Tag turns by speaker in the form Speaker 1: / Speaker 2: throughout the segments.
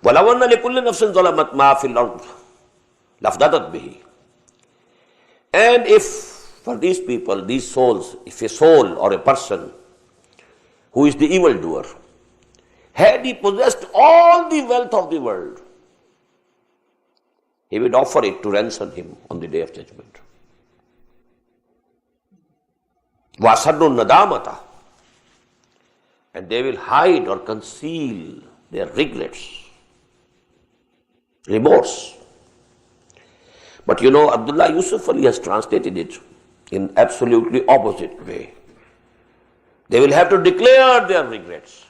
Speaker 1: وَلَوْ أَنَّ لِكُلِّ نَفْسٍ ظَلَمَتْ مَا فِي الْأَرْضِ لَافْتَدَتْ بِهِ. And if for these people, these souls, if a soul or a person who is the evildoer, had he possessed all the wealth of the world, he would offer it to ransom him on the day of judgment. وَأَسَرُّوا النَّدَامَةَ. And they will hide or conceal their regrets, remorse. But you know, Abdullah Yusuf Ali has translated it in absolutely opposite way. They will have to declare their regrets.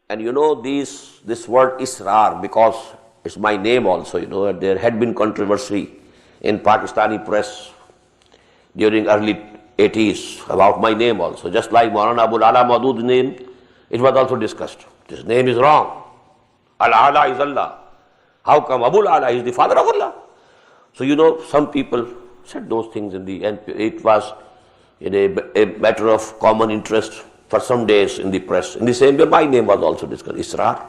Speaker 1: And you know, this word Israr, because it's my name also, you know, there had been controversy in Pakistani press during early 80s about my name also. Just like Maulana Abul Ala Maudud's name, it was also discussed. This name is wrong. Al-Ala is Allah. How come Abul Ala is the father of Allah? So you know, some people said those things in the end. It was a matter of common interest for some days in the press. In the same way, my name was also discussed, Israr.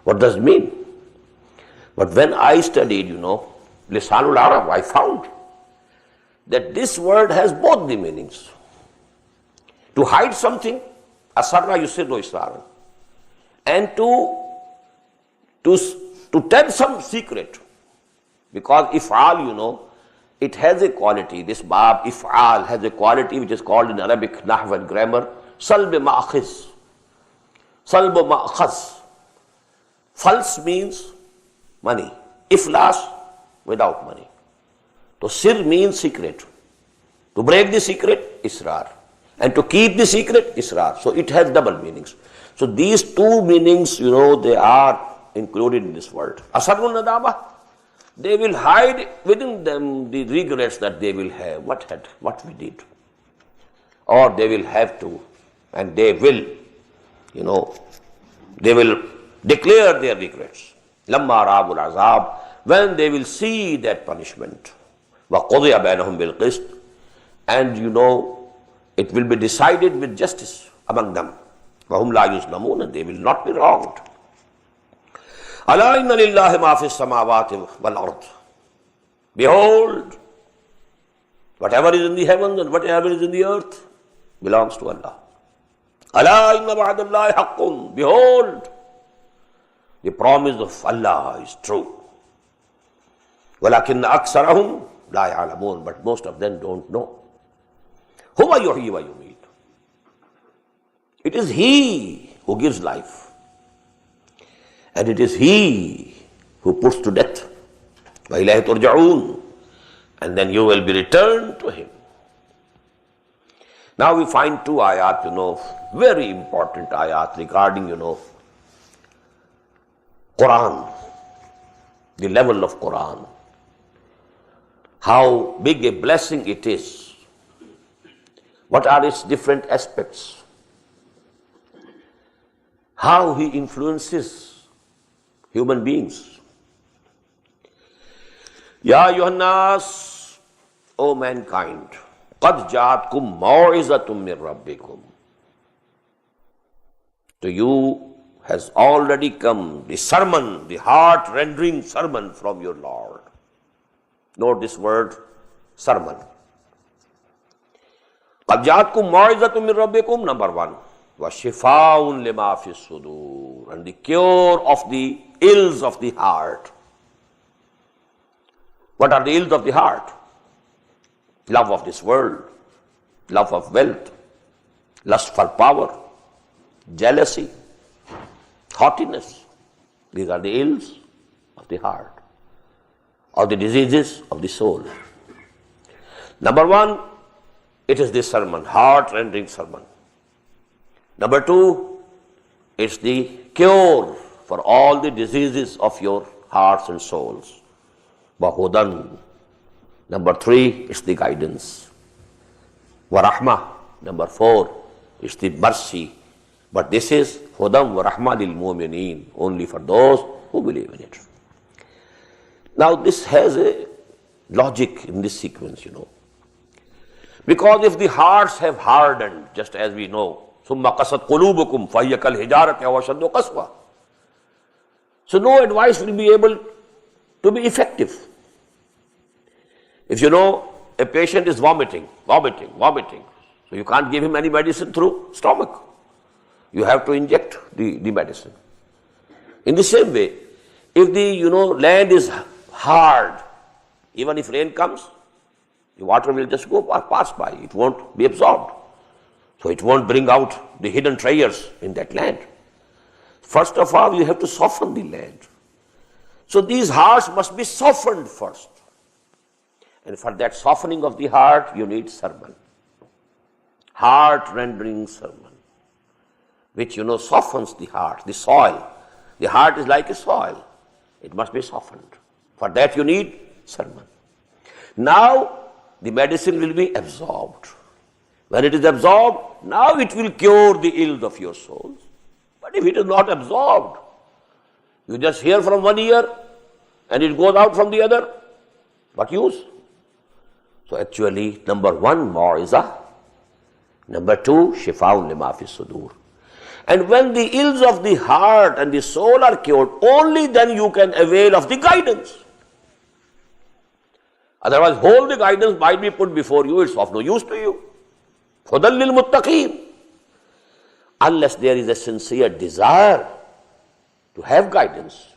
Speaker 1: What does it mean? But when I studied, you know, Lisanul Arab, I found that this word has both the meanings. To hide something, asarra yusirru israran, and to tell some secret. Because if'al, you know, it has a quality. This bab, if'al, has a quality which is called in Arabic nahw and grammar, salb ma'akhiz. Salb ma'akhaz. Fals means money. Iflas, without money. So sir means secret. To break the secret, israr. And to keep the secret, israr. So it has double meanings. So these two meanings, you know, they are included in this word. Asarrun nadama. They will hide within them the regrets that they will have, what we did. Or they will have to, and they will, you know, they will declare their regrets. Lamma ra'ul azab, when they will see that punishment. Wa qudiya bainahum bil qist, and you know, it will be decided with justice among them. Wa hum la yuzlamun, and they will not be wronged. Ala inna lillahi ma fis samawati wal ard. Behold, whatever is in the heavens and whatever is in the earth belongs to Allah. Ala inna wa'dallahi haqqun. Behold, the promise of Allah is true. Walakinna aksarahum la ya'lamun. But most of them don't know. Huwa yuhyi wa yumeet. It is He who gives life. And it is He who puts to death. وَإِلَيْهِ تُرْجَعُونَ. And then you will be returned to Him. Now we find two ayat, you know, very important ayat regarding, you know, Quran, the level of Quran, how big a blessing it is, what are its different aspects, how He influences human beings. Ya ayyuhan nas, O mankind, qad ja'atkum maw'izatum min rabbikum. To you has already come the sermon, the heart-rending sermon from your Lord. Note this word, sermon. Qad ja'atkum maw'izatum min rabbikum, number one. وَشِفَاءٌ لِمَا فِي الصُّدُورِ, and the cure of the ills of the heart. What are the ills of the heart? Love of this world, love of wealth, lust for power, jealousy, haughtiness. These are the ills of the heart, or the diseases of the soul. Number one, it is this sermon, heart-rending sermon. Number two, it's the cure for all the diseases of your hearts and souls. Wahudan. Number three, it's the guidance. Warahmah. Number four, it's the mercy. But this is Hudam wa Rahmah lil Mu'mineen, only for those who believe in it. Now this has a logic in this sequence, you know. Because if the hearts have hardened, just as we know, ثُمَّ قَسَتْ قُلُوبُكُمْ فَهِيَ كَالْحِجَارَةِ أَوْ أَشَدُّ قَسْوَةً. So no advice will be able to be effective. If you know a patient is vomiting, so you can't give him any medicine through stomach. You have to inject the medicine. In the same way, if the land is hard, even if rain comes, the water will just go pass by. It won't be absorbed. So it won't bring out the hidden treasures in that land. First of all, you have to soften the land. So these hearts must be softened first. And for that softening of the heart, you need sermon. Heart-rendering sermon, which softens the heart, the soil. The heart is like a soil. It must be softened. For that you need sermon. Now the medicine will be absorbed. When it is absorbed, now it will cure the ills of your souls. But if it is not absorbed, you just hear from one ear and it goes out from the other, what use? So actually, number one, mau'izah. Number two, shifa'un lima fi sudur. And when the ills of the heart and the soul are cured, only then you can avail of the guidance. Otherwise, whole the guidance might be put before you, it's of no use to you. Hudan lil muttaqeen. Unless there is a sincere desire to have guidance,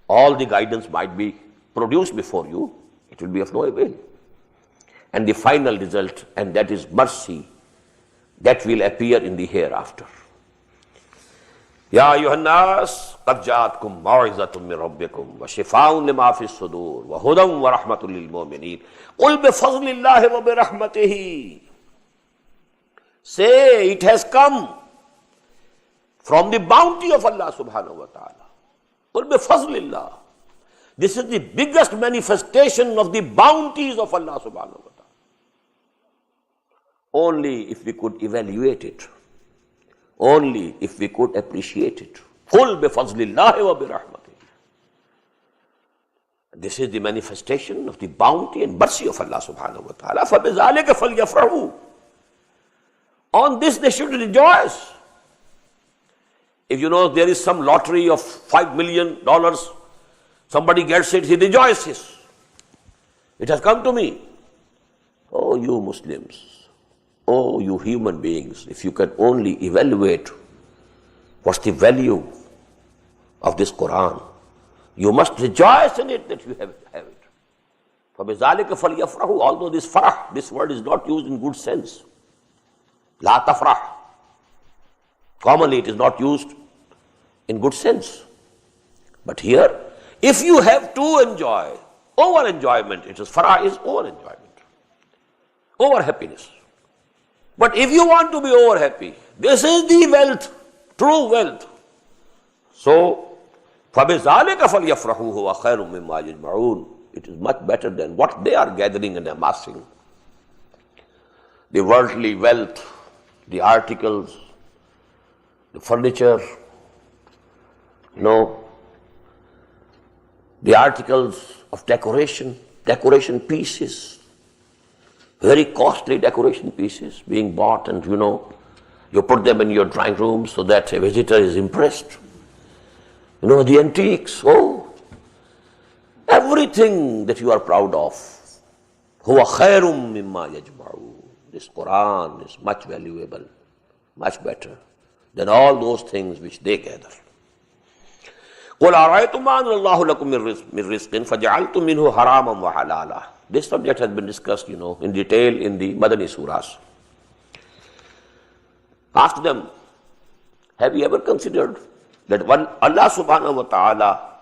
Speaker 1: all the guidance might be produced before you, it will be of no avail. And the final result, and that is mercy, that will appear in the hereafter. Ya ayyuhan nas, qad ja'atkum maw'izatun min rabbikum wa shifaa'un lima fi as-sudur wa hudan wa rahmatun lil mu'minin. Qul bi fadlillahi wa bi rahmatihi. Say, it has come from the bounty of Allah subhanahu wa ta'ala. Qul bi fadlillah. This is the biggest manifestation of the bounties of Allah subhanahu wa ta'ala. Only if we could evaluate it. Only if we could appreciate it. Qul bi fadlillahi wa bi rahmatihi. This is the manifestation of the bounty and mercy of Allah subhanahu wa ta'ala. فَبِذَلِكَ فَلْيَفْرَحُوا. On this they should rejoice. If there is some lottery of $5 million, somebody gets it, he rejoices. It has come to me. Oh, you Muslims, oh, you human beings, if you can only evaluate what's the value of this Quran, you must rejoice in it that you have it. فَبِذَلِكَ فَلْيَفْرَحُوا. Although this farah, this word is not used in good sense. La tafrah. Commonly it is not used in good sense. But here, if you have to enjoy, over enjoyment, it is farah is over enjoyment, over happiness. But if you want to be over happy, this is the wealth, true wealth. So, فَبِذَلِكَ فَلْيَفْرَحُوا هُوَ خَيْرٌ مِّمَّا يَجْمَعُونَ. It is much better than what they are gathering and amassing. The worldly wealth, the articles, the furniture, the articles of decoration pieces, very costly decoration pieces being bought, and you put them in your drawing room so that a visitor is impressed. The antiques, everything that you are proud of. Huwa khairum mimma yajma'un. This Quran is much valuable, much better than all those things which they gather. قُلْ أَرَأَيْتُمْ مَا أَنزَلَ اللَّهُ لَكُم مِّن رِّزْقٍ فَجَعَلْتُم مِّنْهُ حَرَامًا وَحَلَالًا. This subject has been discussed, in detail in the Madani surahs. Ask them, have you ever considered that when Allah subhanahu wa ta'ala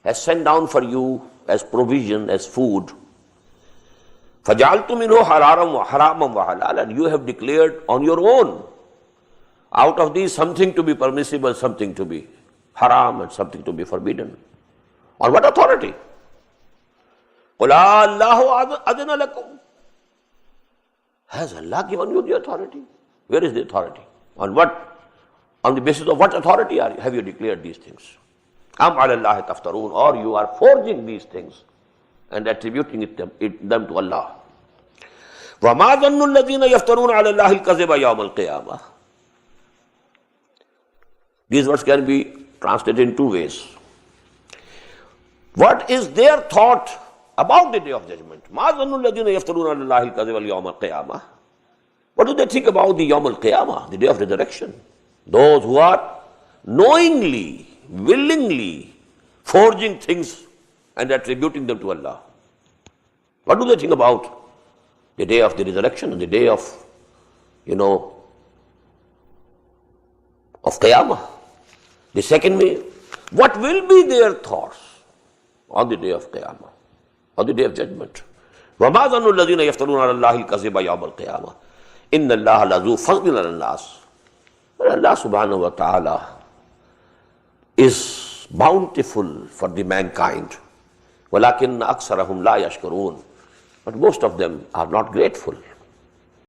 Speaker 1: has sent down for you as provision, as food, فَجَعَلْتُم مِّنْهُ حَرَامًا وَحَلَالًا, you have declared on your own, out of these something to be permissible, something to be haram, and something to be forbidden. On what authority? قُلْ اللَّهُ أَذِنَ لَكُمْ. Has Allah given you the authority? Where is the authority? On what? On the basis of what authority have you declared these things? أَمْ عَلَى اللَّهِ تَفْتَرُونَ. Or you are forging these things and attributing them to Allah. وَمَا ظَنُّ الَّذِينَ يَفْتَرُونَ عَلَى اللَّهِ الْكَذِبَ يَوْمَ الْقِيَامَةِ. These words can be translated in two ways. What is their thought about the day of judgment? مَا ظَنُّ الَّذِينَ يَفْتَرُونَ عَلَى اللَّهِ الْكَذِبَ الْيَوْمَ الْقِيَامَةِ. What do they think about the Yawm al-Qiyamah, the day of resurrection? Those who are knowingly, willingly forging things and attributing them to Allah. What do they think about the day of the resurrection and the day of, of Qiyamah? The second way, what will be their thoughts on the day of Qiyamah, on the day of judgment? وَمَا ظَنُّ الَّذِينَ يَفْتَرُونَ عَلَى اللَّهِ الْكَذِبَ يَوْمَ الْقِيَامَةِ إِنَّ اللَّهَ لَذُو فَضْلٍ عَلَى النَّاسِ. Allah subhanahu wa ta'ala is bountiful for the mankind. وَلَكِنَّ أَكْثَرَهُمْ لَا يَشْكُرُونَ. But most of them are not grateful.